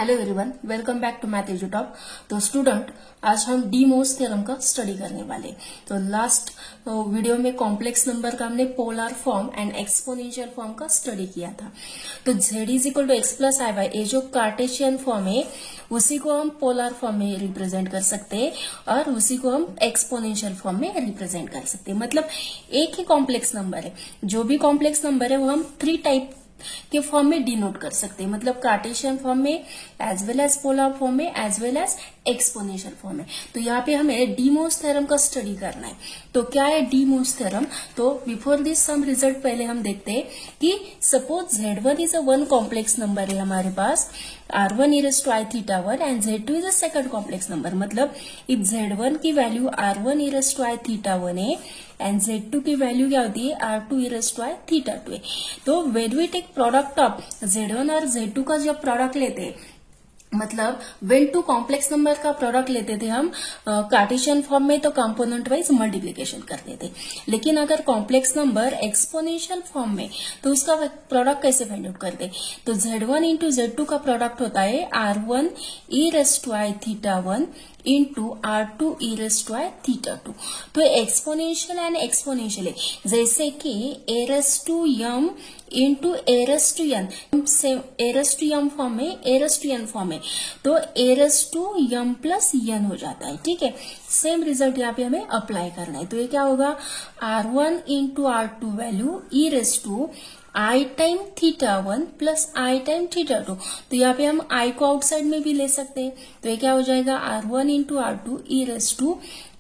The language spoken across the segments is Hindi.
Hello everyone, welcome back to math Edutop. तो स्टूडेंट, आज हम डी मोस थ्योरम का स्टडी करने वाले। तो लास्ट वीडियो में कॉम्प्लेक्स नंबर का हमने polar form and exponential form का स्टडी किया था। तो z is equal to X plus I Y, ये जो कार्टेशियन फॉर्म है उसी को हम पोलर फॉर्म में रिप्रेजेंट कर सकते हैं और उसी को हम एक्सपोनेंशियल फॉर्म में रिप्रेजेंट कर सकते हैं। मतलब एक ही कॉम्प्लेक्स नंबर है, जो भी कॉम्प्लेक्स नंबर है वो हम थ्री टाइप के फॉर्म में डिनोट कर सकते हैं। मतलब कार्टेशियन फॉर्म में, as well as polar form में, as well as exponential form में। तो यहाँ पे हमें डी मोस थ्योरम का स्टडी करना है। तो क्या है डी मोस थ्योरम? तो बिफोर दिस सम रिजल्ट पहले हम देखते हैं कि suppose Z1 is a one complex number है हमारे पास, R1 e to i theta 1 and Z2 is a second complex number. मतलब इफ Z1 की value R1 e to i theta 1 है एंड Z2 की वैल्यू क्या होती है, R2 e to i theta 2 है। तो when we take product of Z1 और Z2 का जब प्रोडक्ट लेते हैं, मतलब वेन टू कॉम्प्लेक्स नंबर का प्रोडक्ट लेते थे हम कार्टेशियन फॉर्म में, तो कंपोनेंट वाइज मल्टीप्लिकेशन करते थे। लेकिन अगर कॉम्प्लेक्स नंबर एक्सपोनेंशियल फॉर्म में, तो उसका प्रोडक्ट कैसे फाइंड आउट करते? तो Z1 इंटू Z2 का प्रोडक्ट होता है R1 e to i theta 1 into R2 e to i theta 2। तो एक्सपोनेंशियल एंड एक्सपोनेंशियल है, जैसे कि a to m into a to n, a to m form में, a to n फॉर्म में, तो a to m plus n हो जाता है। ठीक है, सेम रिजल्ट यहाँ पे हमें अप्लाई करना है। तो ये क्या होगा, R1 into R2 value e to i time theta 1 plus i time theta 2। तो यहाँ पे हम i को आउटसाइड में भी ले सकते हैं। तो ये क्या हो जाएगा, R1 into R2 e to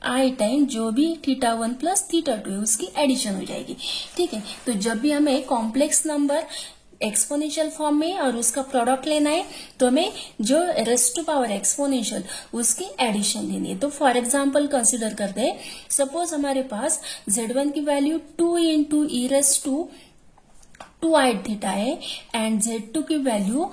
i time जो भी थीटा 1 प्लस थीटा 2 है उसकी एडिशन हो जाएगी। ठीक है, तो जब भी हमें कॉम्प्लेक्स नंबर एक्सपोनेंशियल फॉर्म में और उसका प्रोडक्ट लेना है, तो हमें जो रेस्ट टू पावर एक्सपोनेंशियल उसकी एडिशन लेनी है। तो फॉर एग्जांपल कंसीडर करते हैं, सपोज हमारे पास Z1 की value 2 into E raise to 2i theta है एंड Z2 की value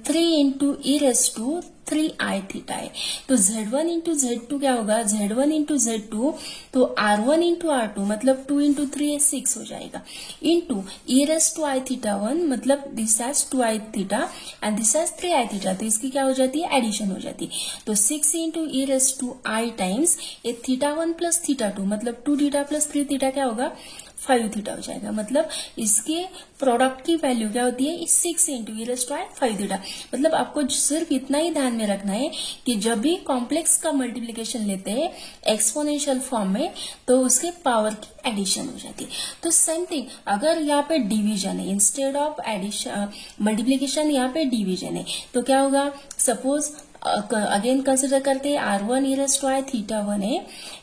3 into E raise to 3i theta है। तो Z1 इंटू Z2 क्या होगा, Z1 इंटू Z2, तो R1 इंटू R2 मतलब 2 इंटू 3 6 हो जाएगा, into E raise to i theta 1 मतलब this has 2i theta and this has 3i theta. तो इसकी क्या हो जाती है, एडिशन हो जाती है। तो 6 into E raise to i times ये थीटा 1 प्लस थीटा 2 मतलब 2 थीटा प्लस 3 थीटा क्या होगा, 5 थीटा हो जाएगा। मतलब इसके प्रोडक्ट की वैल्यू क्या होती है, 6 into E raise to i 5 theta. मतलब आपको सिर्फ इतना ही ध्यान में रखना है कि जब भी कॉम्प्लेक्स का मल्टीप्लिकेशन लेते हैं एक्सपोनेंशियल फॉर्म में, तो उसके पावर की एडिशन हो जाती है। तो सेम थिंग अगर यहाँ पे डिवीजन है, इंस्टेड ऑफ एडिशन मल्टीप्लिकेशन यहाँ पे डिवीजन है, तो क्या होगा, सपोज अगेन कंसिडर करते हैं R1 e to i theta 1 है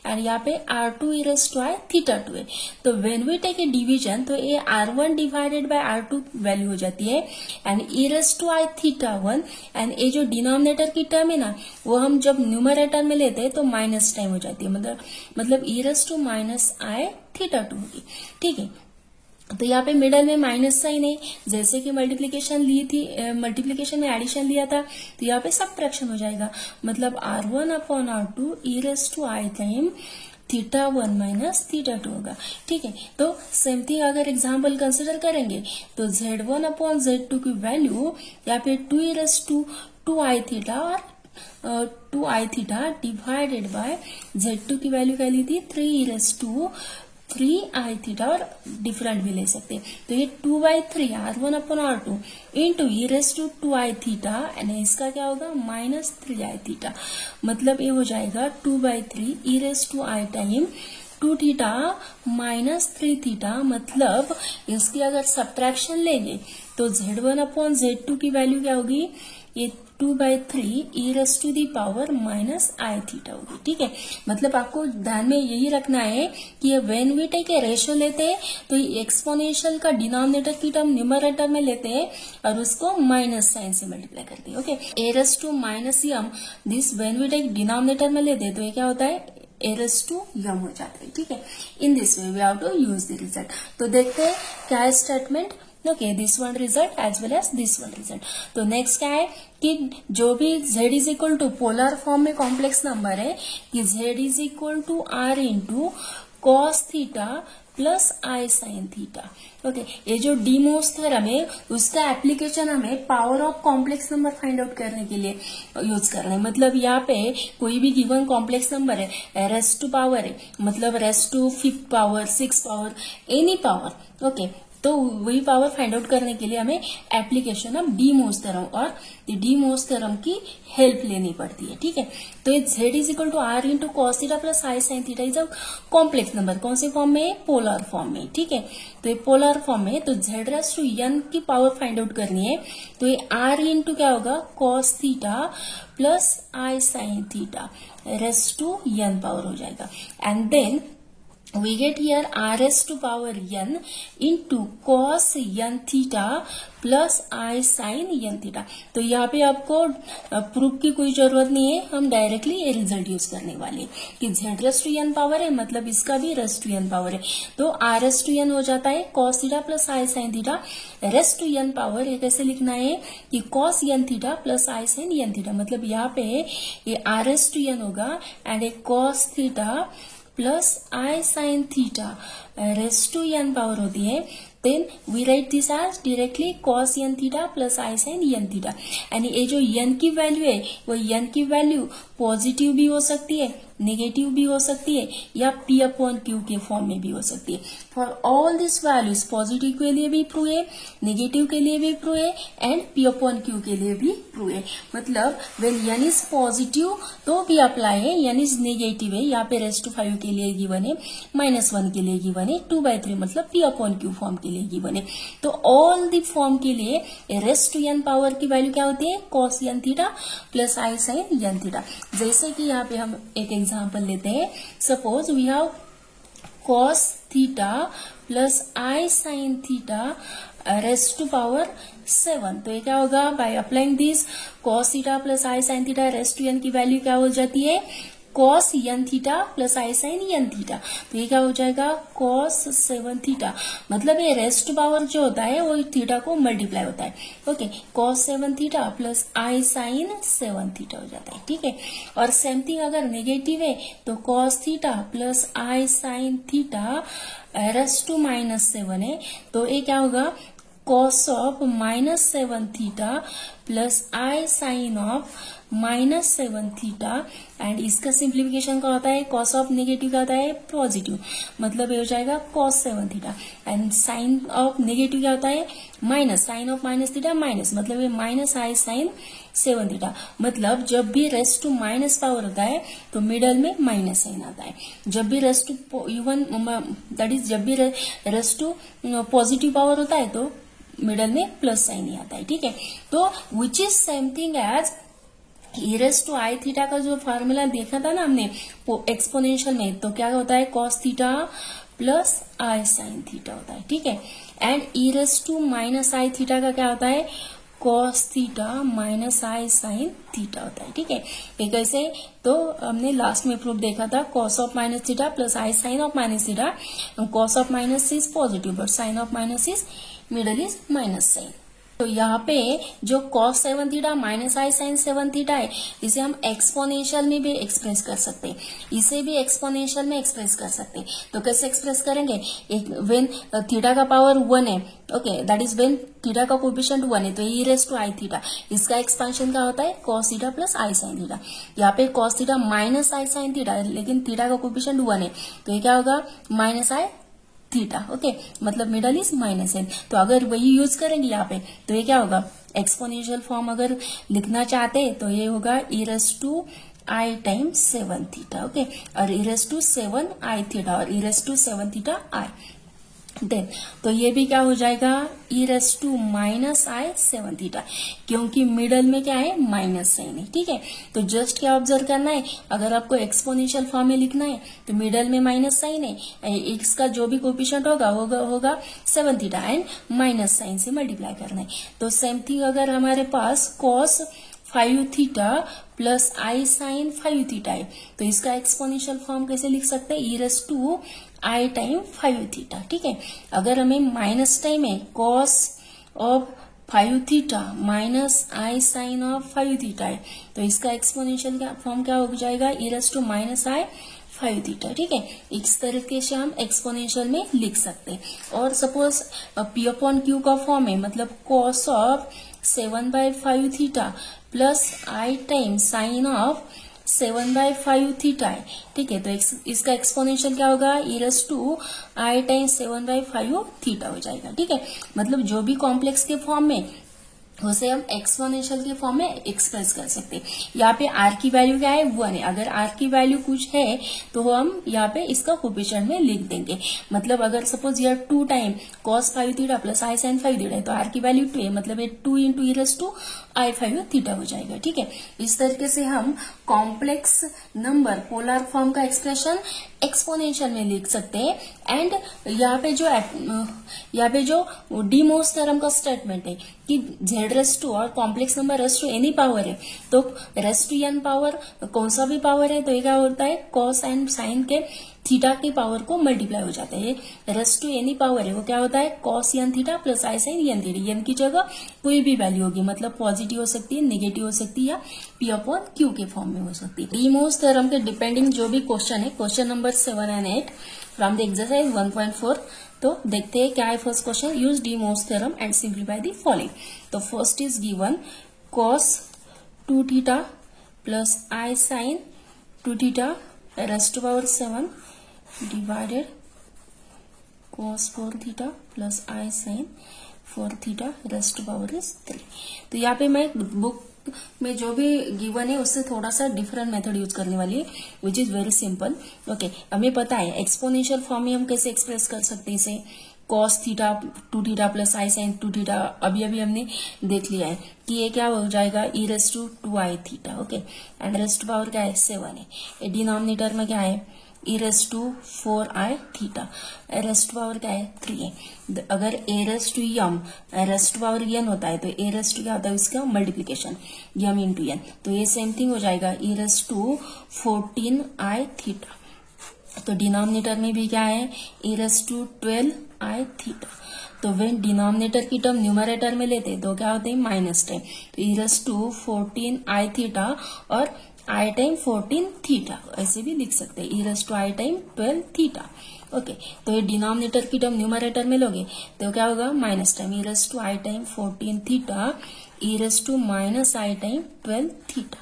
एंड यहाँ पे R2 e to i theta 2 है। तो when we take a division, तो ये R1 divided by R2 value हो जाती है and e to i theta 1 and ये जो डिनोमिनेटर की टर्म है ना, वो हम जब न्यूमरेटर में लेते हैं तो माइनस टाइम हो जाती है, मतलब e to minus i theta 2 होगी। ठीक है, तो यहाँ पे मिडल में माइनस साइन है, जैसे कि मल्टीप्लिकेशन ली थी, मल्टीप्लिकेशन में एडिशन लिया था, तो यहाँ पे सबट्रैक्शन हो जाएगा। मतलब R1 upon R2 e to i time theta 1 minus theta 2 होगा। ठीक है, तो सेम थिंग अगर एग्जाम्पल कंसिडर करेंगे, तो Z1 अपॉन Z2 की वैल्यू यहाँ पे 2 2i थीटा और 2i theta divided by Z2 की वैल्यू क्या ली थी, 3i थीटा, और डिफरेंट भी ले सकते हैं। तो ये 2/3 R1 upon R2 into E raise to 2i theta and इसका क्या होगा, माइनस 3i थीटा। मतलब ये हो जाएगा 2/3 e raise to i time 2 theta minus 3 theta. मतलब इसकी अगर सब्ट्रैक्शन लेंगे तो Z1 अपॉन Z2 की वैल्यू क्या होगी, ये 2/3 e raise to the power minus i theta होगी। ठीक है, मतलब आपको ध्यान में यही रखना है कि when we take a ratio लेते हैं, तो एक्सपोनेंशियल का डिनोमिनेटर की टर्म न्यूमरेटर में लेते हैं और उसको माइनस साइन से मल्टीप्लाई करते हैं। Okay, a raise to minus m, this when we take denominator में लेते हैं तो ये क्या होता है, a raised to m हो जाता है। ठीक है, in this way we have to use the result. तो देखते हैं क्या है statement. Okay, this one result as well as this one result. तो नेक्स्ट क्या है कि जो भी z is equal to polar form में कॉम्प्लेक्स नंबर है कि z is equal to r into cos theta plus i sine theta. Okay, ये जो डी मोस थ्योरम है उसका एप्लीकेशन हमें power of complex number find out करने के लिए यूज करना है। मतलब यहाँ पे कोई भी गिवन कॉम्प्लेक्स नंबर है, रेस्ट टू पावर है, मतलब raised to 5th power, 6th power, any power. Okay, तो वही पावर फाइंड आउट करने के लिए हमें एप्लीकेशन ऑफ डी मोस थ्योरम और डी मोस थ्योरम की हेल्प लेनी पड़ती है। ठीक है, तो ये z is equal to r into cos theta plus i sine theta is a complex number. कौन से फॉर्म में? पोलर फॉर्म में। ठीक है, तो ये पोलर फॉर्म में, तो z रेस टू n की पावर फाइंड आउट करनी है, तो ये r इंटू क्या होगा? Cos theta plus i sine theta raise to n power हो जाएगा। And then we get here rs to power n into cos n theta plus i sine n theta. तो यहाँ पे आपको प्रूफ की कोई जरूरत नहीं है, हम डायरेक्टली ये रिजल्ट यूज करने वाले हैं कि z raise to n power है, मतलब इसका भी रेस टू n पावर है, तो r रेस टू n हो जाता है cos theta plus i sine theta raise to n power. ये कैसे लिखना है कि cos n theta plus i sine n theta, मतलब यहाँ पे ये r रेस टू n होगा and a cos theta plus i sine theta raise to n power होती है। Then we write this as directly cos n theta plus i sine n theta. यानी ये जो n की वैल्यू है वो n की वैल्यू पॉजिटिव भी हो सकती है, नेगेटिव भी हो सकती है, या p अपॉन q के फॉर्म में भी हो सकती है। For all this values positive के लिए भी ट्रू है, नेगेटिव के लिए भी ट्रू है, एंड p अपॉन q के लिए भी ट्रू है। मतलब व्हेन n इज पॉजिटिव तो भी अप्लाई है, n इज नेगेटिव है, यहाँ पे रेस्ट टू 5 के लिए गिवन है, -1 के लिए गिवन है, 2/3 मतलब p अपॉन q फॉर्म के लिए गिवन है। तो ऑल द फॉर्म के लिए रेस्ट टू n पावर की वैल्यू क्या होती है? cos n theta plus i sine n theta. जैसे कि यहाँ पे हम एक एग्जांपल लेते हैं, suppose we have cos theta plus i sine theta raised to power 7। तो ये क्या होगा? By applying this cos theta plus i sine theta raised to n की वैल्यू क्या हो जाती है? cos n theta plus i sine n theta. तो ये क्या हो जाएगा? cos 7 थीटा, मतलब ये रेस्ट पावर जो होता है वो थीटा को मल्टीप्लाई होता है। Okay, cos 7 theta plus i sine 7 theta हो जाता है। ठीक है, और सेम थिंग अगर नेगेटिव है तो cos theta plus i sine theta raised to -7 है, तो ये क्या होगा? cos of -7 theta plus i sine of -7 theta. And इसका सिंप्लीफिकेशन क्या होता है? cos ऑफ नेगेटिव क्या होता है? पॉजिटिव, मतलब ये हो जाएगा cos 7 theta. And sine of negative क्या होता है? Minus, sine of minus theta minus, मतलब ये माइनस आई साइन 7 थीटा। मतलब जब भी रेस्ट टू माइनस पावर होता है तो मिडल में माइनस साइन आता है, जब भी raised to even that is जब भी रेस्ट टू पॉजिटिव पावर होता है तो मिडल में प्लस साइन ही आता है। ठीक है, तो which is same thing as e raise to i theta का जो फार्मूला देखा था ना हमने एक्सपोनेंशियल में, तो क्या होता है? cos theta plus i sine theta होता है। ठीक है, and e raise to minus i theta का क्या होता है? cos theta minus i sine theta होता है। ठीक है, ये कैसे? तो हमने लास्ट में प्रूफ देखा था, cos of minus theta plus i sine of minus theta. cos of minus is positive but sine of minus is middle is minus sine. तो यहाँ पे जो cos 7 theta minus i sine 7 theta है, इसे हम एक्सपोनेंशियल में भी एक्सप्रेस कर सकते हैं, इसे भी एक्सपोनेंशियल में एक्सप्रेस कर सकते हैं। तो कैसे एक्सप्रेस करेंगे? एक व्हेन थीटा का पावर 1 है, okay, that is when theta का कोएफिशिएंट 1 है, तो ई रेस टू आई थीटा, इसका एक्सपेंशन क्या होता है? cos theta plus i sine theta. यहाँ पे cos theta minus i sine theta, लेकिन थीटा का कोएफिशिएंट 1 है, तो ये क्या होगा? Minus i theta. ओके, मतलब मिडल इज माइनस है। तो अगर वही यूज करेंगे यहाँ पे तो ये क्या होगा? एक्सपोनेंशियल फॉर्म अगर लिखना चाहते हैं तो ये होगा e raise to i times 7 theta. Okay, और e raise to 7 i theta और e raise to 7 theta i. Then तो ये भी क्या हो जाएगा? E raise to minus i 7 theta, क्योंकि मिडल में क्या है? माइनस साइन है। ठीक है, तो जस्ट क्या ऑब्जर्व करना है, अगर आपको एक्सपोनेंशियल फॉर्म में लिखना है तो मिडल में माइनस साइन है, इसका जो भी कोएफिशिएंट होगा 7 थीटा एंड माइनस साइन से मल्टीप्लाई करना है। तो सेम थिंग अगर हमारे पास cos 5 theta plus i sine 5 theta है, तो इसका एक्सपोनेंशियल फॉर्म कैसे लिख सकते हैं? E raise to i time 5 theta. ठीक है, अगर हमें माइनस टाइम है cos of 5 theta minus i sine of 5 theta है, तो इसका एक्सपोनेंशियल फॉर्म क्या हो जाएगा? E raise to minus I 5 theta. ठीक है, इस तरीके से हम एक्सपोनेंशियल में लिख सकते हैं। और सपोज P अपॉन Q का फॉर्म है, मतलब cos of 7/5 theta plus I time sine of 7/5 theta है। ठीक है, तो इसका एक्सपोनेंशियल क्या होगा, e rays to I time 7/5 theta हो जाएगा। ठीक है, मतलब जो भी कॉम्प्लेक्स के फॉर्म में उसे हम एक्सपोनेंशियल के फॉर्म में एक्सप्रेस कर सकते हैं। यहाँ पे r की वैल्यू क्या है, 1 है। अगर r की वैल्यू कुछ है तो हम यहाँ पे इसका कोफिशिएंट में लिख देंगे। मतलब अगर सपोज यह 2 time cos 5 theta plus I sin 5 theta है, तो r की वैल्यू 2 है, मतलब ये 2 into e raise to I 5 theta हो जाएगा। ठीक है, इस तरीके से हम कॉम्प्लेक्स नंबर पोलर फॉर्म का एक्सप्रेशन एक्सपोनेंशियल में लिख सकते हैं। एंड यहाँ पे जो डी मोस थ्योरम का स्टेटमेंट है कि z रेज़ टू और complex number raise to any power है, तो रेज़ टू n पावर कौन सा भी पावर है तो ये क्या होता है, कॉस एंड साइन के थीटा की पावर को मल्टीप्लाई हो जाता है। रेज़ टू एनी पावर है वो क्या होता है, cos n theta plus I sine n theta. n की जगह कोई भी वैल्यू होगी, मतलब पॉजिटिव हो सकती है, नेगेटिव हो सकती है, या P अपॉन Q के फॉर्म में हो सकती है। डी मोस थ्योरम के डिपेंडिंग जो भी क्वेश्चन है, question number 7 and 8 from the exercise 1.4, तो देखते हैं क्या है फर्स्ट क्वेश्चन। यूज डी मोस theorem and simplify the following. तो first is given cos 2 theta plus I sine 2 theta raise to power 7 divided cos 4 theta plus I sine 4 theta raise to power is 3। तो यहाँ पे मैं बुक में जो भी गिवन है उससे थोड़ा सा डिफरेंट मेथड यूज करने वाली है, which is very simple. Okay, हमें पता है एक्सपोनेंशियल फॉर्म में हम कैसे एक्सप्रेस कर सकते हैं इसे, cos theta 2 theta plus I sine 2 theta. अभी हमने देख लिया है कि ये क्या हो जाएगा, e rays to 2I theta. Okay, and raise to power क्या है, 7 है। डिनोमिनेटर में क्या है, e rays to 4I theta. Raise to power क्या है, 3 है। अगर a raise to m raise to power n होता है तो a रेज़ टू क्या होता है, उसका मल्टीप्लीकेशन m इंटू n, तो ये सेम थिंग हो जाएगा e rays to 14I theta. तो डिनोमिनेटर में भी क्या है, e रेज़ टू 12I थीटा। तो वेन डिनोमिनेटर की टर्म न्यूमरेटर में लेते तो क्या होते हैं, माइनस टाइम, तो e rays to 14I theta और I टाइम 14 थीटा ऐसे भी लिख सकते हैं, e rays to I time 12 theta. Okay, तो ये डिनोमिनेटर की टर्म न्यूमरेटर में लोगे तो क्या होगा, minus time e rays to I time 14 theta e rays to minus I time 12 theta.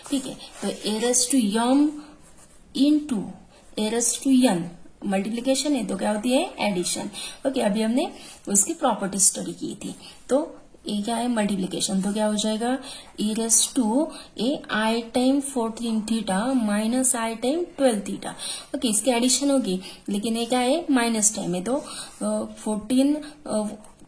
ठीक है, तो a raise to m into a raise to n multiplication है तो क्या होती है, एडिशन। ओके, अभी हमने उसकी प्रॉपर्टी स्टडी की थी। तो ये क्या है, मल्टीप्लीकेशन, तो क्या हो जाएगा, e rays to I time 14 theta minus I time 12 theta. Okay, इसकी एडिशन होगी, लेकिन ये क्या है, माइनस टाइम है, तो 14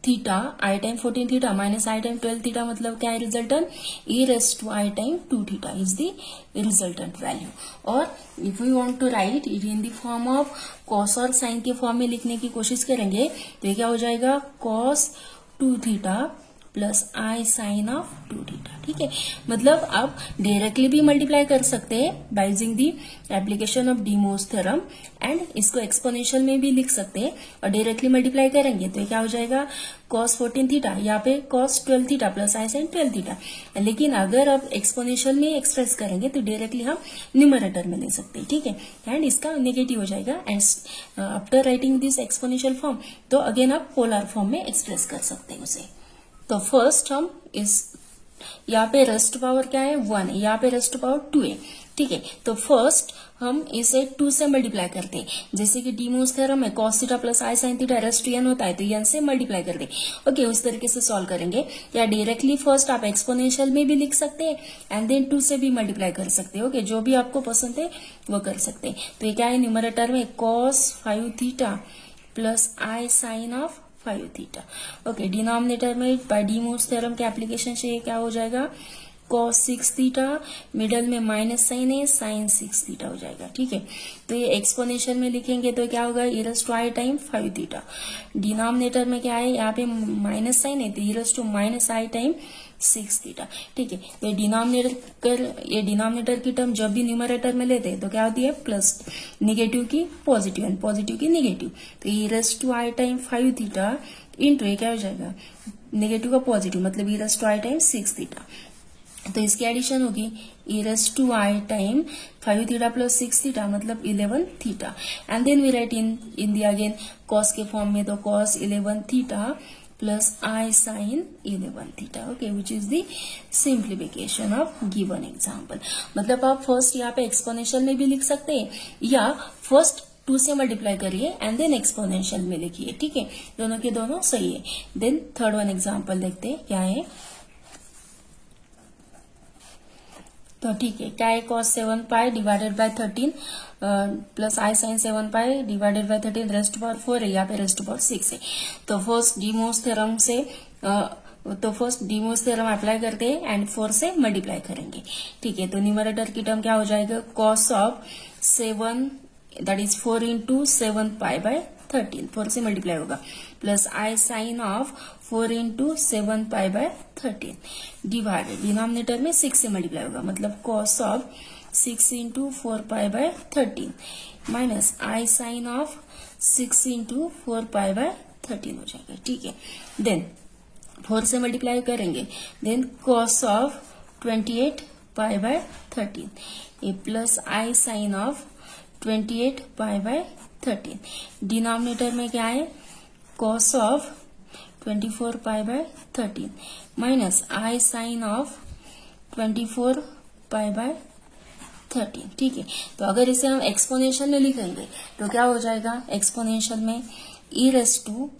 theta I time 14 theta minus I time 12 theta, मतलब क्या है resultant, e rays to I time 2 theta is the resultant value. और if we want to write it in the form of cos और साइन के फॉर्म में लिखने की कोशिश करेंगे तो ये क्या हो जाएगा, cos 2 theta plus I sine of 2 theta. ठीक है, मतलब आप डायरेक्टली भी मल्टीप्लाई कर सकते हैं by using the application of de मोस थ्योरम, एंड इसको एक्सपोनेंशियल में भी लिख सकते हैं। और डायरेक्टली मल्टीप्लाई करेंगे तो क्या हो जाएगा, cos 14 थीटा, यहाँ पे cos 12 theta plus I sine 12 theta. लेकिन अगर आप एक्सपोनेंशियल में एक्सप्रेस करेंगे तो डायरेक्टली हम न्यूमरेटर में ले सकते हैं। ठीक है, एंड इसका नेगेटिव हो जाएगा। And after writing this exponential form तो अगेन आप पोलर फॉर्म में एक्सप्रेस कर सकते हैं उसे। तो फर्स्ट हम इस यहाँ पे रेज़ टू पावर क्या है, 1 है, यहाँ पे रेज़ टू पावर 2 है। ठीक है, तो फर्स्ट हम इसे 2 से मल्टीप्लाई करते हैं, जैसे कि डी मोस थ्योरम है, cos theta plus I sine theta raise to n होता है, तो n से मल्टीप्लाई कर दे। ओके, उस तरीके से सॉल्व करेंगे। या डायरेक्टली फर्स्ट आप एक्सपोनेंशियल में भी लिख सकते हैं एंड देन 2 से भी मल्टीप्लाई कर सकते हैं। ओके, जो भी आपको पसंद है वो कर सकते हैं। तो ये क्या है, न्यूमरेटर में cos 5 theta plus I sine of 5 theta. Okay, denominator में बाय डी मोस थ्योरम के एप्लीकेशन से ये क्या हो जाएगा, cos 6 थीटा, मिडल में माइनस साइन है, साइन 6 थीटा हो जाएगा। ठीक है, तो ये एक्सपोनेंशियल में लिखेंगे तो क्या होगा, e rays to I time 5 theta. Denominator में क्या है, यहाँ पे माइनस साइन है तो e rays to minus I time 6 theta. ठीक है, तो ये डिनोमिनेटर की टर्म जब भी न्यूमरेटर में लेते हैं तो क्या होती है, प्लस, नेगेटिव की पॉजिटिव एंड पॉजिटिव की नेगेटिव, तो e rays to I time 5 theta into ये क्या हो जाएगा, नेगेटिव का पॉजिटिव, मतलब e rays to I time 6 theta. तो इसकी एडिशन होगी e raise to i time 5 theta plus 6 theta मतलब 11 theta and then we write in the again cos के फॉर्म में, तो cos 11 theta plus i sign 11 theta, okay, which is the simplification of given example. मतलब आप फर्स्ट यहाँ पे एक्सपोनेंशियल में भी लिख सकते हैं या फर्स्ट 2 से मल्टीप्लाई करिए एंड देन एक्सपोनेंशियल में लिखिए, ठीक है, दोनों के दोनों सही है। देन थर्ड वन एग्जाम्पल देखते हैं क्या है। तो ठीक है, क्या है, cos 7 pi divided by 13 plus i sine 7 pi divided by 13 raised power 4 है, यहाँ पे रेस्ट पावर 6 है। तो फर्स्ट डीमोस थ्योरम से अप्लाई करते हैं एंड 4 से मल्टीप्लाई करेंगे, ठीक है। तो न्यूमरेटर की टर्म क्या हो जाएगा, cos of 7 that is 4 into 7 pi by 13, 4 से मल्टीप्लाई होगा, plus i sine of 4 into 7 pi by 13 divided denominator में 6 से मल्टीप्लाई होगा, मतलब cos of 6 into 4 pi by 13 minus i sine of 6 into 4 pi by 13 हो जाएगा, ठीक है। देन 4 से मल्टीप्लाई करेंगे, then cos of 28 pi by 13 a plus i sine of 28 pi by 13 denominator में क्या है, cos of 24 pi by 13 minus i sine of 24 pi by 13, ठीक है। तो अगर इसे हम एक्सपोनेंशियल में लिखेंगे तो क्या हो जाएगा, एक्सपोनेंशियल में e raise to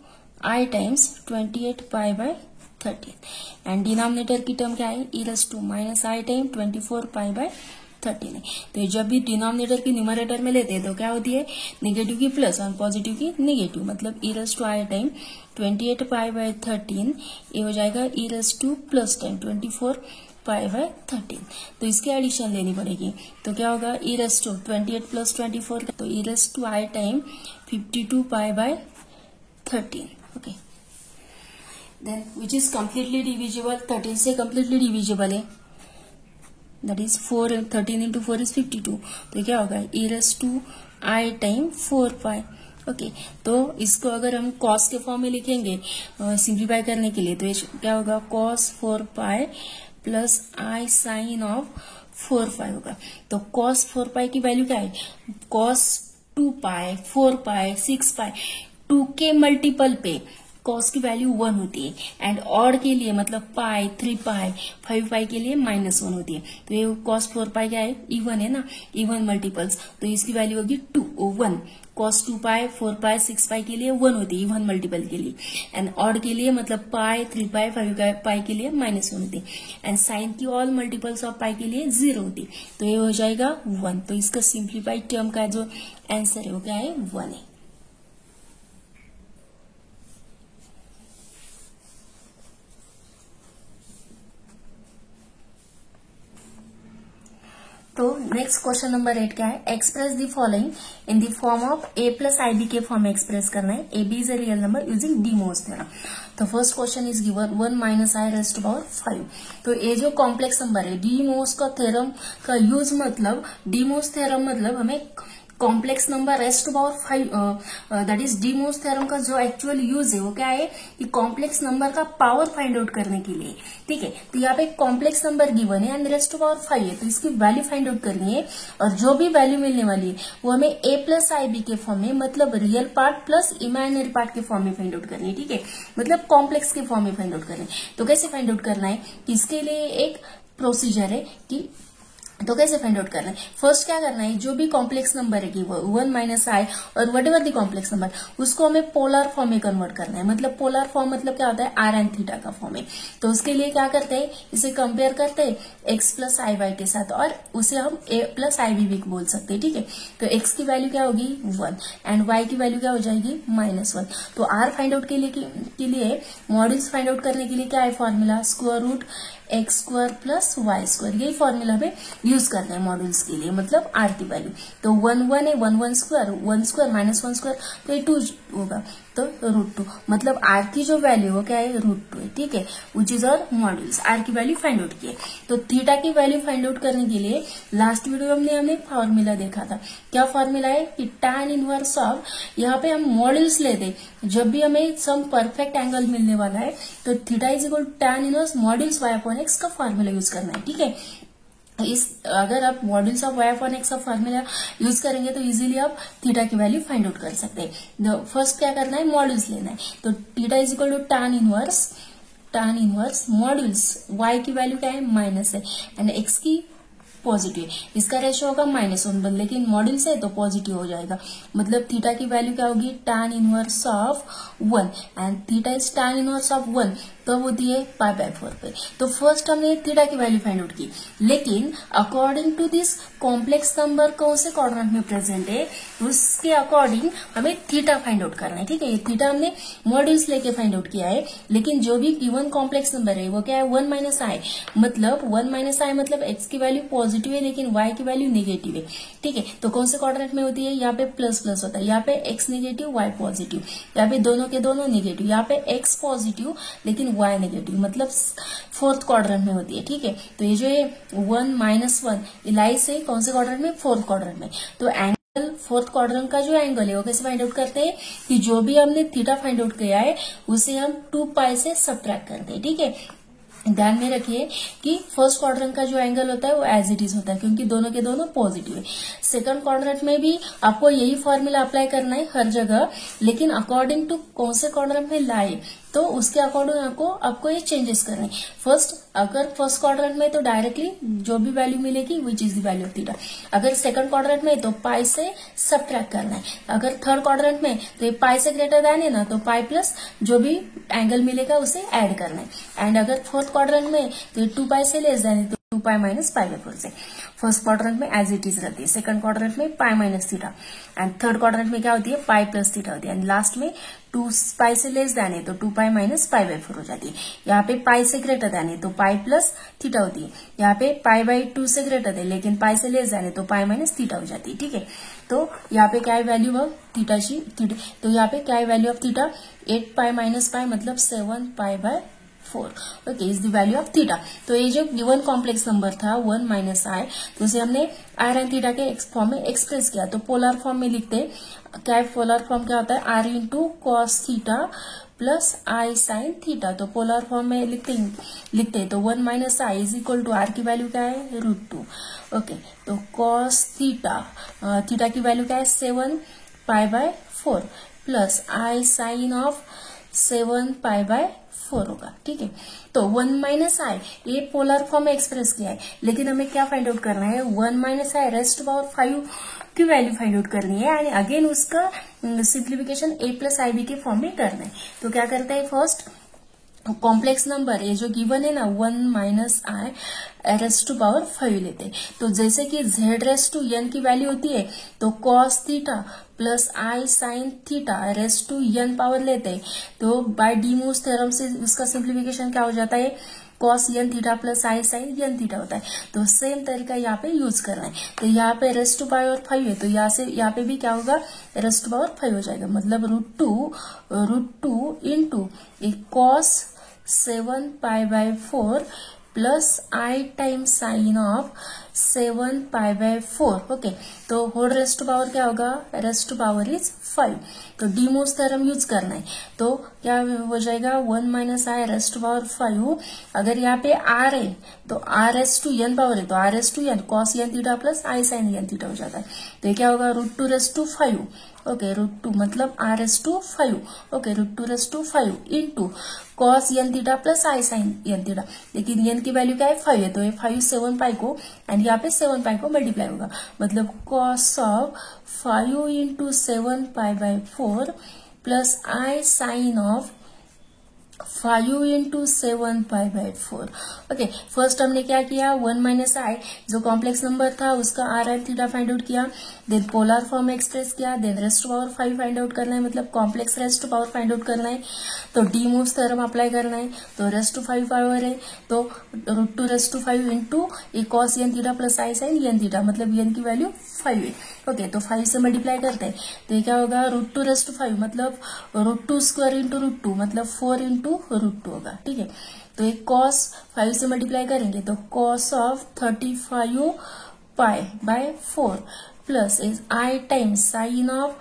i times 28 pi by 13 and denominator की टर्म क्या है, e raise to minus i time 24 pi by 13 है। तो जब भी डिनोमिनेटर की न्यूमरेटर में लेते हैं तो क्या होती है, नेगेटिव की प्लस और पॉजिटिव की नेगेटिव, मतलब e raise to i time 28 pi by 13 ये हो जाएगा e raise to plus time 24 pi by 13। तो इसकी एडिशन लेनी पड़ेगी, तो क्या होगा, e रेस टू 28 प्लस 24, तो e raise to i time 52 pi by 13, okay. Then which is completely divisible, 13 से कम्प्लीटली डिविजिबल है, दैट इज 4, 13 इंटू 4 इज 52, तो क्या होगा, e raise to i time 4 pi, okay. तो इसको अगर हम cos के फॉर्म में लिखेंगे सिंप्लीफाई करने के लिए, तो क्या होगा, cos 4 pi plus i sine of 4 pi होगा। तो cos 4 पाई की वैल्यू क्या है, cos 2 पाई 4 पाई 6 पाई 2 के मल्टीपल पे cos की वैल्यू 1 होती है एंड ऑड के लिए मतलब पाई 3 पाई 5 पाई के लिए -1 होती है। तो ये cos 4 पाई क्या है, इवन है ना, इवन मल्टीपल्स, तो इसकी वैल्यू होगी 1। cos 2 पाई 4 पाई 6 पाई के लिए 1 होती है इवन मल्टीपल के लिए, एंड ऑड के लिए मतलब पाई 3 पाई 5 पाई के लिए -1 होती है, एंड साइन की ऑल मल्टीपल्स ऑफ पाई के लिए 0 होती है, तो ये हो जाएगा 1। तो इसका सिंप्लीफाइड टर्म का जो आंसर है वो क्या है, 1 है। तो नेक्स्ट क्वेश्चन नंबर 8 क्या है, express the following in the form of a plus i b के फॉर्म में एक्सप्रेस करना है, a b is a real number using de मोस थ्योरम। तो first question is given 1 minus i raise to power 5। तो ये जो कॉम्प्लेक्स नंबर है, डी मोस का थ्योरम का यूज मतलब, डी मोस थ्योरम मतलब हमें complex number raise to power 5, that is de मोस थ्योरम का जो एक्चुअल यूज है वो क्या है कि कॉम्प्लेक्स नंबर का पावर फाइंड आउट करने के लिए, ठीक है। तो यहाँ पे कॉम्प्लेक्स नंबर गिवन है एंड रेज़ टू पावर 5 है, तो इसकी वैल्यू फाइंड आउट करनी है और जो भी वैल्यू मिलने वाली है वो हमें ए प्लस आई बी के फॉर्म में, मतलब real part plus imaginary part के फॉर्म में फाइंड आउट करनी है, ठीक है, मतलब कॉम्प्लेक्स के फॉर्म में फाइंड आउट करनी है। तो कैसे फाइंड आउट करना है, इसके लिए एक प्रोसीजर है कि तो कैसे फाइंड आउट करना है, फर्स्ट क्या करना है, जो भी कॉम्प्लेक्स नंबर है कि 1 माइनस आई और what ever the complex number, उसको हमें पोलर फॉर्म में कन्वर्ट करना है। मतलब पोलर फॉर्म मतलब क्या होता है, आर एंड थीटा का फॉर्म है। तो उसके लिए क्या करते हैं, इसे कंपेयर करते हैं एक्स प्लस आई वाई के साथ और उसे हम ए प्लस आई बी भी बोल सकते हैं, ठीक है। तो एक्स की वैल्यू क्या होगी 1 एंड वाई की वैल्यू क्या हो जाएगी -1। तो आर फाइंड आउट के लिए मॉड्यूल्स फाइंड आउट करने के लिए क्या है formula, square root x square plus y square, यही फॉर्मूला हमें यूज करना है मॉड्यूल्स के लिए, मतलब आर की वैल्यू। तो 1 1 है 1 1 स्क्वायर 1 स्क्वायर -1 स्क्वायर, तो ये 2 होगा। तो √2 मतलब आर की जो वैल्यू है क्या है √2 है, ठीक है, which is our modulus. R की वैल्यू फाइंड आउट की है। तो थीटा की वैल्यू फाइंड आउट करने के लिए लास्ट वीडियो में हमने फॉर्मूला देखा था। क्या फॉर्मूला है कि tan इनवर्स ऑफ, यहाँ पे हम मॉड्यूल्स लेते, जब भी हमें सम परफेक्ट एंगल मिलने वाला है तो theta is equal tan inverse modulus y upon x का फॉर्मूला यूज करना है, ठीक है। अगर आप modules of y upon x का फॉर्मूला यूज करेंगे तो इजीली आप थीटा की वैल्यू फाइंड आउट कर सकते हैं। फर्स्ट क्या करना है, मॉड्यूल्स लेना है। तो theta is equal to tan inverse modulus y की वैल्यू क्या है माइनस है एंड x की पॉजिटिव, इसका रेशियो होगा -1, लेकिन मॉड्यूल से तो पॉजिटिव हो जाएगा। मतलब थीटा की वैल्यू क्या होगी tan inverse of 1 and theta is tan inverse of 1 कब होती है π/4 पे। तो फर्स्ट हमने थीटा की वैल्यू फाइंड आउट की, लेकिन according to this complex number कौन से क्वाड्रेंट में प्रेजेंट है उसके अकॉर्डिंग हमें थीटा फाइंड आउट करना है, ठीक है। थीटा हमने मॉड्यूल्स लेके फाइंड आउट किया है, लेकिन जो भी गिवन कॉम्प्लेक्स नंबर है वो क्या है 1 - i, मतलब 1 - i मतलब x की वैल्यू पॉजिटिव है लेकिन y की वैल्यू नेगेटिव है, ठीक है। तो कौन से क्वाड्रेंट में होती है, यहाँ पे प्लस प्लस होता है, यहाँ पे x नेगेटिव y पॉजिटिव, यहाँ पे दोनों के दोनों नेगेटिव, यहाँ पे x पॉजिटिव लेकिन y नेगेटिव, मतलब फोर्थ क्वाड्रेंट में होती है, ठीक है। तो ये जो है 1 - 1 इलाई से कौन से क्वाड्रेंट में, फोर्थ क्वाड्रेंट में। तो एंगल फोर्थ क्वाड्रेंट का जो एंगल है वो कैसे फाइंड आउट करते हैं कि जो भी हमने थीटा फाइंड आउट किया है उसे हम 2π से सब्ट्रैक्ट करते हैं, ठीक है। ध्यान में रखिए कि फर्स्ट क्वाड्रेंट का जो एंगल होता है वो एज इट इज होता है क्योंकि दोनों के दोनों पॉजिटिव है। सेकंड क्वाड्रेंट में भी आपको यही फॉर्मूला अप्लाई करना है हर जगह, लेकिन अकॉर्डिंग टू कौन से क्वाड्रेंट में लाए तो उसके अकॉर्डिंग आपको ये चेंजेस करने हैं। फर्स्ट अगर फर्स्ट क्वाड्रेंट में तो डायरेक्टली जो भी वैल्यू मिलेगी which is the value of theta. अगर सेकंड क्वाड्रेंट में तो पाई से सब्ट्रैक्ट करना है। अगर थर्ड क्वाड्रेंट में तो ये पाई से ग्रेटर देन है ना, तो पाई प्लस जो भी एंगल मिलेगा उसे ऐड करना है। एंड अगर फोर्थ क्वाड्रेंट में तो 2π से लेस देन है तो 2π - π/4 से। फर्स्ट क्वाड्रेंट में एज इट इज रहती है, सेकंड क्वाड्रेंट में π - थीटा एंड थर्ड क्वाड्रेंट में क्या होती है π + थीटा होती है एंड लास्ट में 2π से लेस देन है तो 2π - π/4 हो जाती है। यहाँ पे π से ग्रेटर देन है तो π + थीटा होती है, यहाँ पे π/2 से ग्रेटर है लेकिन π से लेस देन है तो π - थीटा हो जाती है, ठीक है। तो यहाँ पे क्या है वैल्यू ऑफ थीटा तो यहाँ पे क्या है वैल्यू ऑफ थीटा 8π - π मतलब 7π/4, okay, is the value of theta. तो ये जो गिवन कॉम्प्लेक्स नंबर था 1 - i, तो उसे हमने r एंड थीटा के फॉर्म में एक्सप्रेस किया। तो पोलर फॉर्म में लिखते क्या, पोलर फॉर्म क्या होता है r × cos theta plus i sin theta. तो पोलर फॉर्म में लिखते तो 1 - i is equal to r की वैल्यू क्या है √2, ओके। तो cos थीटा की वैल्यू क्या है 7π/4 प्लस i sin ऑफ 7π/4 होगा, ठीक है। तो 1 - i ये पोलर फॉर्म में एक्सप्रेस किया है, लेकिन हमें क्या फाइंड आउट करना है 1 - i रेस्ट पावर 5 की वैल्यू फाइंड आउट करनी है एंड अगेन उसका सिंप्लीफिकेशन a + ib के फॉर्म में करना है। तो क्या करते हैं फर्स्ट कॉम्प्लेक्स नंबर ये जो गिवन है ना 1 - i रेस्ट पावर 5 लेते हैं। तो जैसे कि z⁻n की वैल्यू होती है तो cos theta plus i sin theta raised to n power लेते हैं। तो बाय डी मोस थ्योरम से उसका सिंप्लीफिकेशन क्या हो जाता है cos n theta plus i sin n theta होता है। तो सेम तरीका यहाँ पे यूज करना है। तो यहाँ पे रेस्ट टू पावर 5 है तो यहाँ पे भी क्या होगा रेस्ट टू पावर 5 हो जाएगा, मतलब √2 into cos 7π/4 plus i times sine of 7π/4, okay. तो होल रेस्ट पावर क्या होगा, रेस्ट पावर इज 5। तो डी मोस थ्योरम यूज करना है। तो क्या हो जाएगा 1 - i रेस्ट पावर 5। अगर यहाँ पे r है तो r⁻n पावर है तो r⁻n cos n theta plus i sin n theta हो जाता है। तो ये क्या होगा √2⁵, ओके, √2 मतलब r⁻5, okay, √2⁵ into cos n theta plus i sin n theta. लेकिन n की वैल्यू क्या है 5 है तो ये 5 7π को एंड यहाँ पे 7π को मल्टीप्लाई होगा, मतलब cos of 5 into 7π/4 plus i sin of 5 into 7 pi by 4। Okay, first हमने क्या किया, 1 माइनस आई जो कॉम्प्लेक्स नंबर था उसका r and theta find out किया, देन पोलर फॉर्म एक्सप्रेस किया, then raised to power 5 find out करना है, मतलब complex raised to power find out करना है। तो डी मूव्स थ्योरम अप्लाई करना है, तो रेस्ट टू 5 पावर है तो √2 raised to 5 into a cos n theta plus i sine n theta, मतलब एन की वैल्यू 5 है। ओके, तो 5 से मल्टीप्लाई करते हैं तो ये क्या होगा, √2 रेस्ट टू 5 मतलब √2 स्क्वायर इंटू √2 मतलब 4 इंटू √2 होगा। ठीक है, तो एक कॉस 5 से मल्टीप्लाई करेंगे तो cos of 35 pi by 4 plus is i times sine of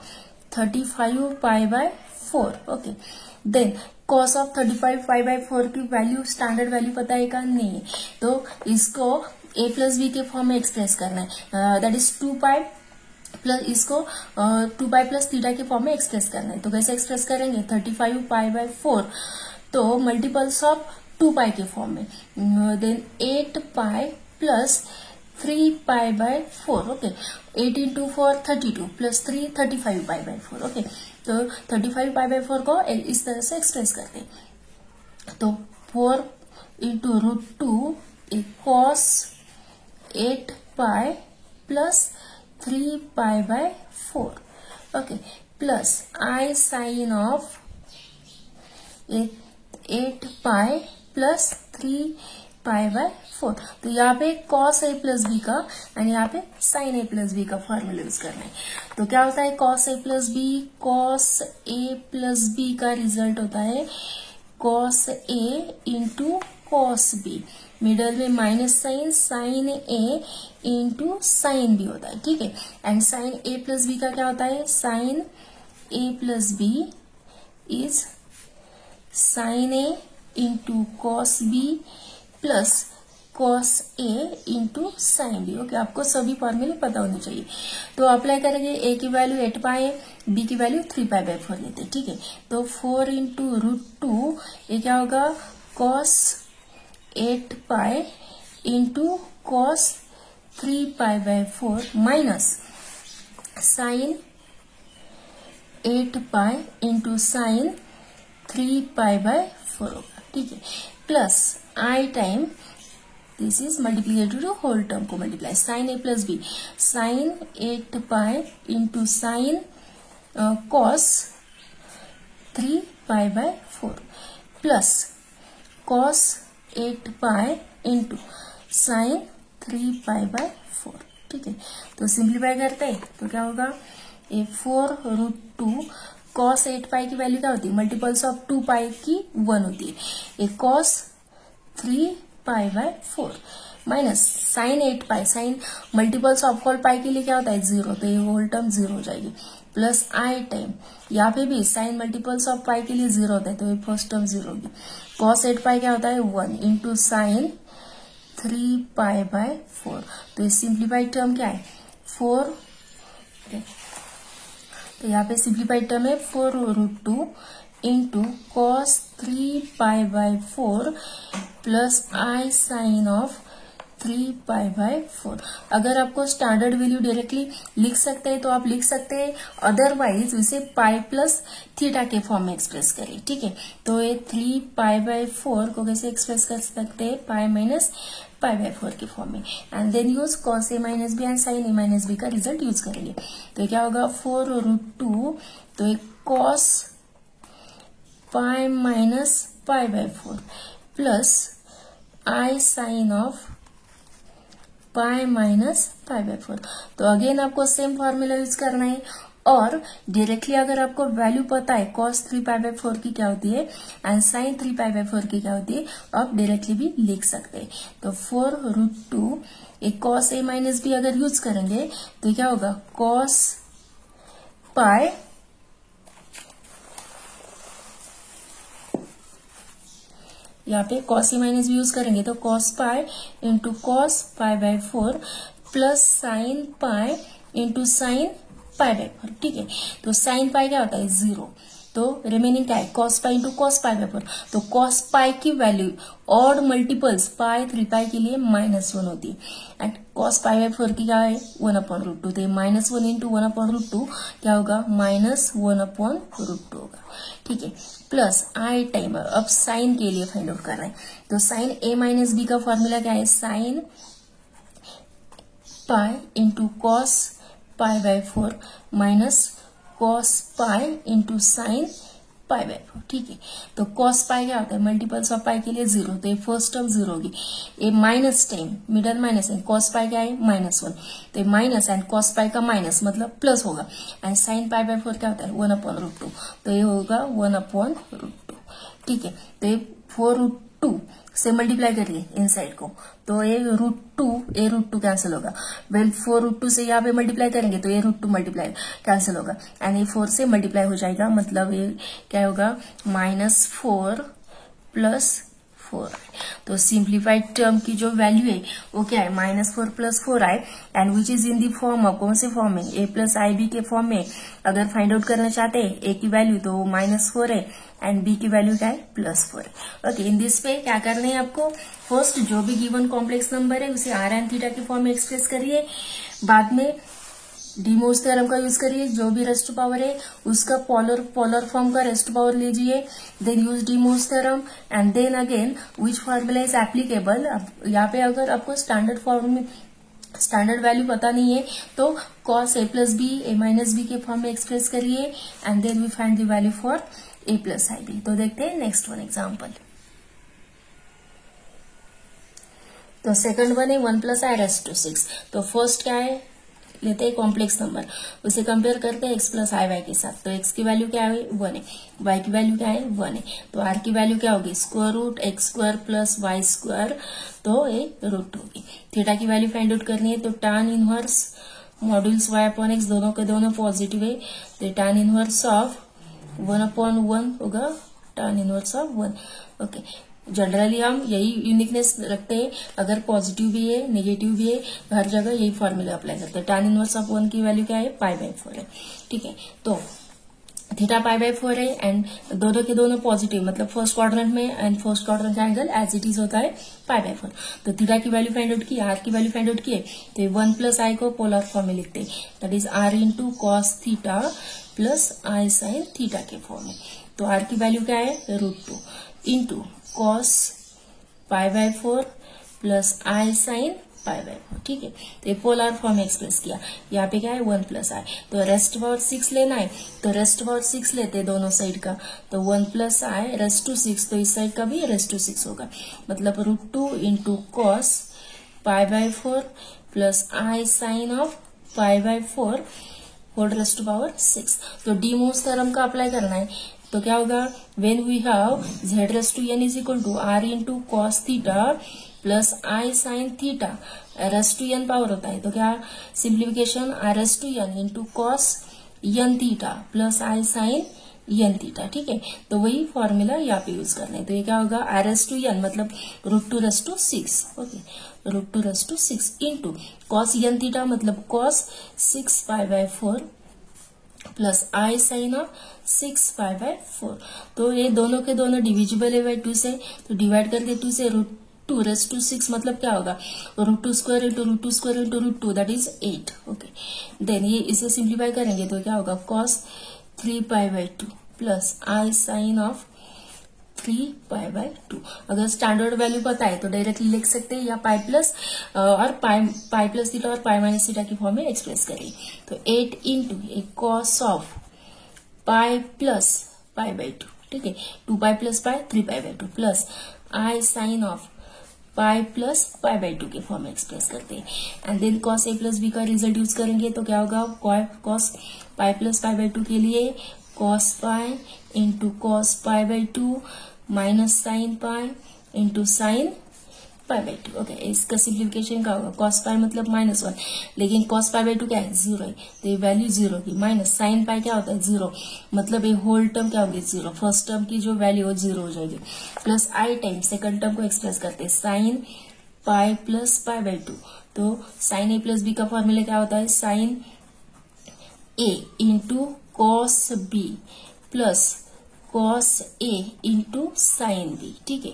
35 pi by 4। Okay, then cos of 35 pi by 4 की वैल्यू स्टैंडर्ड वैल्यू पता है का नहीं है, तो इसको a प्लस बी के फॉर्म में एक्सप्रेस करना है, दैट इज 2 पाई प्लस इसको 2 पाई प्लस थीटा के फॉर्म में एक्सप्रेस करना है। तो कैसे एक्सप्रेस करेंगे, 35 पाई बाय 4 तो मल्टीपल्स ऑफ 2 पाई के फॉर्म में, then 8 pi plus 3 pi by 4। Okay, 8 into 4 32 plus 3 35 pi by 4। Okay, तो 35 पाई बाय 4 को इस तरह से एक्सप्रेस करते हैं, तो 4 into √2 cos 8 pi plus 3 pi by 4। Okay, plus i sine of 8 pi plus 3 pi by 4। तो यहाँ पे कॉस ए प्लस बी का एंड यहाँ पे साइन ए प्लस बी का फॉर्मूला यूज करना है। तो क्या होता है cos a plus b, cos a plus b का रिजल्ट होता है cos a into cos b, middle में minus sign, sine a into sine b होता है। ठीक है, and sine a plus b का क्या होता है, sine a plus b is sine a into cos b plus cos a into sine b. Okay, आपको सभी फॉर्मूले पता होने चाहिए। तो अप्लाई करेंगे, ए की वैल्यू 8 पाई है, बी की वैल्यू 3 पाई बाय 4 लेते हैं। ठीक है, तो 4 इंटू √2 ये क्या होगा, cos 8 pi into cos 3 pi by 4 minus sine 8 pi into sine 3 pi by 4 होगा। ठीक है, plus i time this is multiplicative to whole term को multiply, sine a plus b, sine 8 pi into sine cos 3 pi by 4 plus cos 8 pi into sine 3 pi by 4। ठीक है, तो सिंप्लीफाई करते हैं तो क्या होगा, ए 4 √2 कॉस 8 पाई की वैल्यू क्या होती है, मल्टीपल्स ऑफ 2 पाई की 1 होती है, a cos 3 pi by 4 minus sine 8 pi, sine multiples of whole pi के लिए क्या होता है 0, तो ये होल टर्म 0 हो जाएगी, प्लस आई टाइम यहाँ पे भी साइन मल्टीपल्स ऑफ पाई के लिए 0 होता है तो ये फर्स्ट टर्म 0 होगी, कॉस 8 पाई क्या होता है 1 इंटू साइन 3 पाई बाय 4। तो ये सिंप्लीफाइड टर्म क्या है 4, तो यहाँ पे सिंप्लीफाइड टर्म है 4 √2 into cos 3 pi by 4 plus i sine of 3 pi by 4। अगर आपको स्टैंडर्ड वैल्यू डायरेक्टली लिख सकते हैं तो आप लिख सकते हैं, अदरवाइज इसे पाई प्लस थीटा के फॉर्म में एक्सप्रेस करें। ठीक है, तो ये 3 पाई बाय 4 को कैसे एक्सप्रेस कर सकते हैं, पाई माइनस पाई बाय 4 के फॉर्म में, and then use cos a minus b and sine a minus b का रिजल्ट यूज करेंगे। तो क्या होगा 4 √2 तो एक cos pi minus pi by 4 plus i sine of pi minus pi by 4। तो अगेन आपको सेम फॉर्मूला यूज करना है, और डायरेक्टली अगर आपको वैल्यू पता है cos 3 पाई बाय 4 की क्या होती है एंड sin 3 पाई बाय 4 की क्या होती है, आप डायरेक्टली भी लिख सकते हैं। तो 4 √2 एक cos a माइनस बी अगर यूज करेंगे तो क्या होगा cos पाई यहाँ पे cos a minus B use करेंगे तो cos pi into cos pi by 4 plus sign pi into sine pi by 4। ठीक है, तो साइन पाई क्या होता है 0, तो रिमेनिंग क्या है, cos pi into cos pi by 4। तो कॉस पाई की वैल्यू ऑड मल्टीपल्स पाई 3 पाई के लिए -1 होती है, एंड कॉस पाई बाय 4 की क्या है 1/√2। तो -1 इंटू 1/√2 क्या होगा, -1/√2 होगा, ठीक है। प्लस आई टाइम, अब साइन के लिए फाइंड आउट कर रहे हैं, तो साइन ए माइनस बी का फॉर्मूला क्या है, sign pi into cos pi by 4 minus cos pi into sine pi by 4, ठीक है। तो कॉस पाई क्या होता है, मल्टीपल्स ऑफ पाई के लिए 0, तो ये फर्स्ट टर्म 0 होगी, ये माइनस टाइम मिडल माइनस है, कॉस पाई क्या है -1, तो माइनस एंड कॉस पाई का माइनस मतलब प्लस होगा, एंड साइन पाई बाय 4 क्या होता है 1/√2, तो ये होगा 1/√2, ठीक है। तो ये 4√2 से मल्टीप्लाई करिए इनसाइड को, तो ये √2 कैंसिल होगा, वेल 4√2 से यहाँ पे मल्टीप्लाई करेंगे तो ये √2 मल्टीप्लाई कैंसिल होगा, एंड ये 4 से मल्टीप्लाई हो जाएगा, मतलब ये क्या होगा -4 + 4। तो सिंप्लीफाइड टर्म की जो वैल्यू है वो क्या है, -4 + 4 आए, and which is in the form of, कौन से फॉर्म में, a + ib के फॉर्म में। अगर फाइंड आउट करना चाहते हैं a की वैल्यू तो -4 है, एंड b की वैल्यू क्या है +4 है। ओके, इन दिस पे क्या करना है आपको, फर्स्ट जो भी गिवन कॉम्प्लेक्स नंबर है उसे r एंड थीटा के फॉर्म में एक्सप्रेस करिए, बाद में डी मोर्स थ्योरम का यूज करिए, जो भी रेस्ट पावर है उसका पोलर फॉर्म का रेस्ट पावर लीजिए, then use de Moivre's theorem, and then again which formula is applicable. अब यहाँ पे अगर आपको स्टैंडर्ड फॉर्म में स्टैंडर्ड वैल्यू पता नहीं है तो cos a + b a - b के फॉर्म में एक्सप्रेस करिए, and then we find the value for a + ib। तो देखते हैं नेक्स्ट वन एग्जाम्पल। तो सेकंड वन है 1 + i⁻⁶। तो फर्स्ट क्या है, लेते हैं कॉम्प्लेक्स नंबर, उसे कंपेयर करते हैं x + i y के साथ। तो x की वैल्यू क्या है 1 है, y की वैल्यू क्या है 1 है, तो r की वैल्यू क्या होगी √x² + y², तो ये √2 होगी। थीटा की वैल्यू फाइंड आउट करनी है, तो tan इनवर्स मॉड्यूल्स y/x दोनों के दोनों पॉजिटिव है, तो tan इनवर्स ऑफ 1/1 होगा, tan inverse of 1। Okay, generally हम यही यूनिकनेस रखते हैं, अगर पॉजिटिव भी है नेगेटिव भी है हर जगह यही फॉर्मूला अप्लाई करते हैं। tan इनवर्स ऑफ 1 की वैल्यू क्या है π/4 है, ठीक है। तो थीटा π/4 है, एंड दोनों के दोनों पॉजिटिव, मतलब फर्स्ट क्वाड्रेंट में, एंड फर्स्ट क्वाड्रेंट का एंगल एज इट इज होता है π/4। तो थीटा की वैल्यू फाइंड आउट की, r की वैल्यू फाइंड आउट किए, तो 1 + i को पोलर फॉर्म में लिखते हैं, that is r × cos theta + i sin theta के फॉर्म में। तो r की वैल्यू क्या है √2 इंटू cos π/4 + i sin π/4, ठीक है। तो ये पोलर फॉर्म में एक्सप्रेस किया, यहाँ पे क्या है 1 + i, तो रेस्ट पावर 6 लेना है, तो रेस्ट पावर 6 लेते दोनों साइड का, तो 1 + i रेस्ट टू 6, तो इस साइड का भी रेस्ट टू 6 होगा, मतलब √2 into cos π/4 + i sin of π/4 whole raised to power 6। तो डी मोर्स थ्योरम का अप्लाई करना है, तो क्या होगा, when we have z⁻n = r × cos theta + i sin theta, r⁻n power होता है, तो क्या simplification r⁻n × cos n theta + i sin n theta, ठीक है। तो वही फॉर्मूला यहाँ पे यूज करना है, तो ये क्या होगा r⁻n मतलब √2⁻6, okay, √2⁻6 into cos n theta मतलब cos 6 π/4 + i sin of 6 π/4। तो ये दोनों के दोनों डिविजिबल है 2 से, तो डिवाइड करके 2 से √2⁻6 मतलब क्या होगा √2² × √2² × √2 दैट इज 8, ओके। देन ये इसे सिंप्लीफाई करेंगे तो क्या होगा cos 3 π/2 + i sin of 3 π/2। अगर स्टैंडर्ड वैल्यू पता है तो डायरेक्टली लिख सकते हैं, या पाई प्लस थीटा और पाई - थीटा की फॉर्म में एक्सप्रेस करिए। तो 8 इंटू cos ऑफ पाई प्लस π/2, ठीक है, 2 pi + pi 3 π/2 plus i sin ऑफ पाई प्लस π/2 के फॉर्म में एक्सप्रेस करते हैं, and then cos a + b का रिजल्ट यूज करेंगे, तो क्या होगा cos पाई प्लस π/2 के लिए cos pi into cos π/2 minus sine pi into sine π/2, okay. इसका सिंप्लीफिकेशन क्या होगा, cos पाई मतलब -1, लेकिन cos π/2 क्या है 0 है, तो ये वैल्यू 0 की, माइनस साइन पाई क्या होता है 0, मतलब ये होल टर्म क्या होगी 0, फर्स्ट टर्म की जो वैल्यू 0 हो जाएगी, plus i time second term को एक्सप्रेस करते हैं साइन पाई प्लस π/2। तो साइन a + b का फॉर्मूला क्या होता है, sine a into cos b plus cos A into sine b, ठीक है।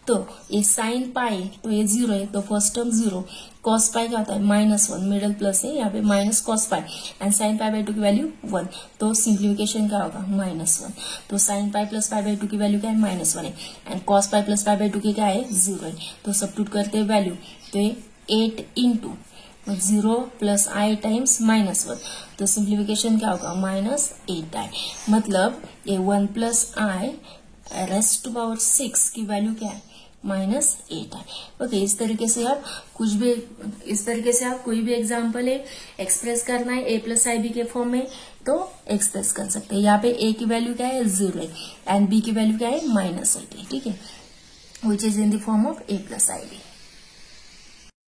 तो ये साइन पाई तो ये 0 है, तो फर्स्ट टर्म 0, cos पाई क्या होता है -1, मिडल प्लस है, यहाँ पे minus cos pi and sine pi by 2 की वैल्यू 1, तो सिंप्लीफिकेशन क्या होगा -1। तो sign pi plus pi by 2 की वैल्यू क्या है -1 है and cos pi plus pi by 2 की क्या है 0 है। तो सब्स्टिट्यूट करते हैं वैल्यू, तो ये 8 इंटू 0 प्लस आई टाइम्स -1, तो सिंप्लीफिकेशन क्या होगा -8i, मतलब ये 1 plus i raised to power 6 की वैल्यू क्या है -8i। ओके, इस तरीके से आप कोई भी एग्जाम्पल है एक्सप्रेस करना है a प्लस आई बी के फॉर्म में तो एक्सप्रेस कर सकते हैं। यहाँ पे a की वैल्यू क्या है 0 है एंड b की वैल्यू क्या है -8 है, ठीक है, which is in the form of a plus i B.